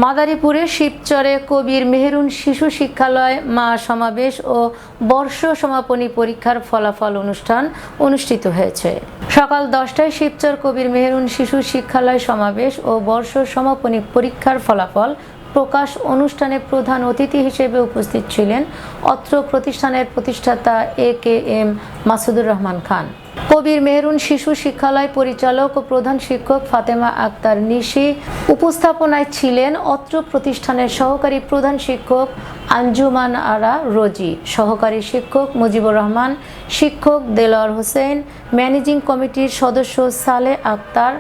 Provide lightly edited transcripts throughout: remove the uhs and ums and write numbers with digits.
মাদারীপুরে শিবচরে কবির মেহেরুন শিশু শিক্ষালয় মা সমাবেশ ও বর্ষ সমাপনী পরীক্ষার ফলাফল অনুষ্ঠান অনুষ্ঠিত হয়েছে। সকাল 10টায় শিবচর কবির মেহেরুন শিশু শিক্ষালয় সমাবেশ ও বর্ষ সমাপনী পরীক্ষার ফলাফল প্রকাশ অনুষ্ঠানে প্রধান অতিথি হিসেবে উপস্থিত ছিলেন অত্র প্রতিষ্ঠানের প্রতিষ্ঠাতা AKM মাসুদুর রহমান খান। কবির মেহেরুন শিশু শিক্ষালয় পরিচালক ও প্রধান শিক্ষক ফাতেমা আক্তার নিশি উপস্থাপনায় ছিলেন অত্র প্রতিষ্ঠানের সহকারী প্রধান শিক্ষক আঞ্জুমান আরা রোজি, সহকারী শিক্ষক মুজিবুর রহমান, শিক্ষক দেলোয়ার হোসেন, ম্যানেজিং কমিটির সদস্য সালে আক্তার,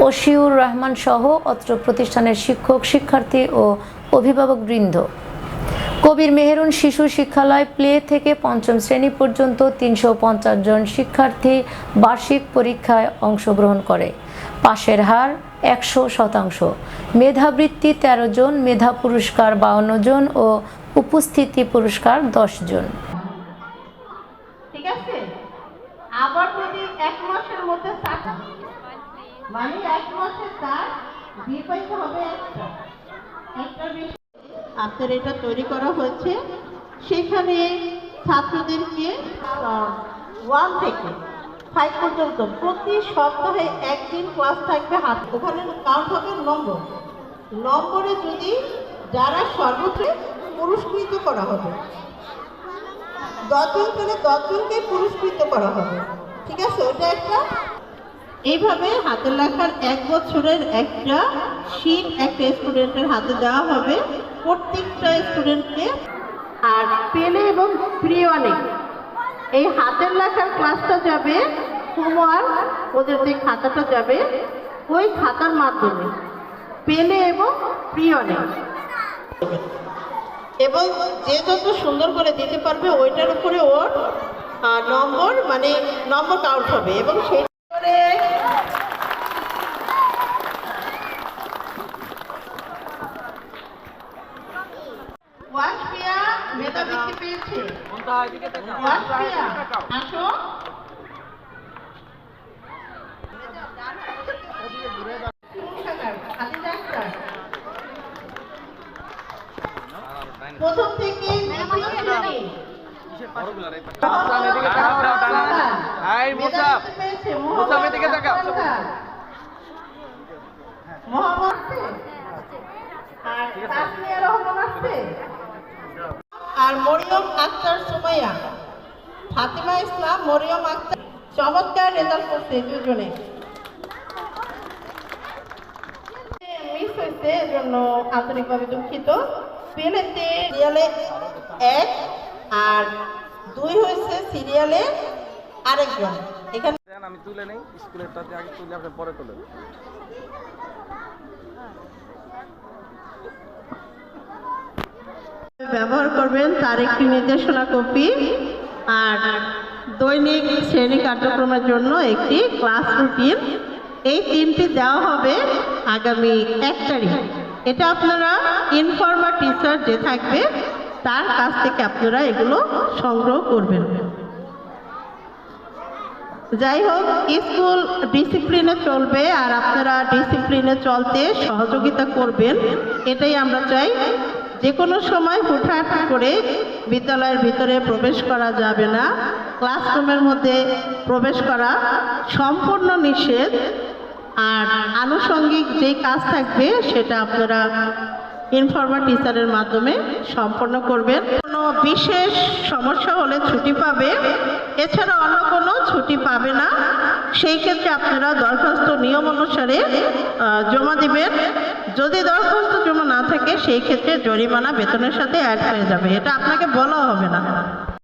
ওশিউর রহমান সহ অত্র প্রতিষ্ঠানের শিক্ষক, শিক্ষার্থী ও অভিভাবকবৃন্দ। কবির মেহেরুন শিশু শিক্ষালয় প্লে থেকে পঞ্চম শ্রেণী পর্যন্ত 350 জন শিক্ষার্থী বার্ষিক পরীক্ষায় অংশগ্রহণ করে। পাশের হার 100%, মেধাবৃত্তি 13 জন, মেধা পুরস্কার 52 জন ও উপস্থিতি পুরস্কার 10 জন। ঠিক আছে, আবার যদি 1 মাসের মধ্যে মানে 1 মাসে তার বিপাইতে হবে একটা বিষয় আপনার এটা তৈরি করা হয়েছে। সেখানে ছাত্রদেরকে 1 থেকে 5 পর্যন্ত প্রতি সপ্তাহে একদিন ক্লাস থাকবে। ওখানে কাউন্ট হবে নম্বরে যদি যারা সর্বোচ্চ পুরস্কৃত করা হবে, 10 জন পেলে 10 জনকে পুরস্কৃত করা হবে। ঠিক আছে, ওটা একটা এইভাবে হাতের লেখার 1 বছরের একটা শীট একটা স্টুডেন্টের হাতে দেওয়া হবে, প্রত্যেকটা স্টুডেন্টকে। আর পেলে এবং প্রিয়নে এই হাতের লেখার ক্লাসটা যাবে, হোমওয়ার্ক ওদের যে খাতাটা যাবে ওই খাতার মাধ্যমে পেলে এবং প্রিয়নে, এবং যে যত সুন্দর করে দিতে পারবে ওইটার উপরে ওর নম্বর কাউন্ট হবে। এবং সেই করে ওয়াশপিয়া মেধাবৃত্তি পেয়েছে। ওয়াশপিয়া আসো। প্রথম থেকে আর মরিয়ম আক্তার সুমাইয়া, ফাতেমা ইসলাম, মরিয়ম আক্তার চমৎকার রেজাল্ট করছে। দুজনে মিস হয়েছে, এজন্য আন্তরিকভাবে দুঃখিত। পেলেতে সিরিয়ালে 1 আর 2 হয়েছে সিরিয়ালে আরেকজন। এখানে আমি তুলে নেই, স্কুলেরটাতে আগে তুলে আপনি পরে তুলে ব্যবহার করবেন তার একটি নির্দেশনা কপি আর দৈনিক শ্রেণী কার্যক্রমের জন্য একটি ক্লাস রুটিন। এই 3টি দেওয়া হবে আগামী 1 তারিখ। এটা আপনারা ইনফর্মার টিচার যে থাকবে তার কাছ থেকে আপনারা এগুলো সংগ্রহ করবেন। যাই হোক, স্কুল ডিসিপ্লিনে চলবে আর আপনারা ডিসিপ্লিনে চলতে সহযোগিতা করবেন, এটাই আমরা চাই। যে কোনো সময় হুটহাট করে বিদ্যালয়ের ভিতরে প্রবেশ করা যাবে না। ক্লাসরুমের মধ্যে প্রবেশ করা সম্পূর্ণ নিষেধ। আর আনুষঙ্গিক যে কাজ থাকবে সেটা আপনারা ইনফর্মার টিচারের মাধ্যমে সম্পন্ন করবেন। কোনো বিশেষ সমস্যা হলে ছুটি পাবে, এছাড়া অন্য কোনো ছুটি পাবে না। সেই ক্ষেত্রে আপনারা দরখাস্ত নিয়ম অনুসারে জমা দিবেন। যদি দরখাস্ত জমা না থাকে সেই ক্ষেত্রে জরিমানা বেতনের সাথে অ্যাড হয়ে যাবে, এটা আপনাকে বলা হবে না।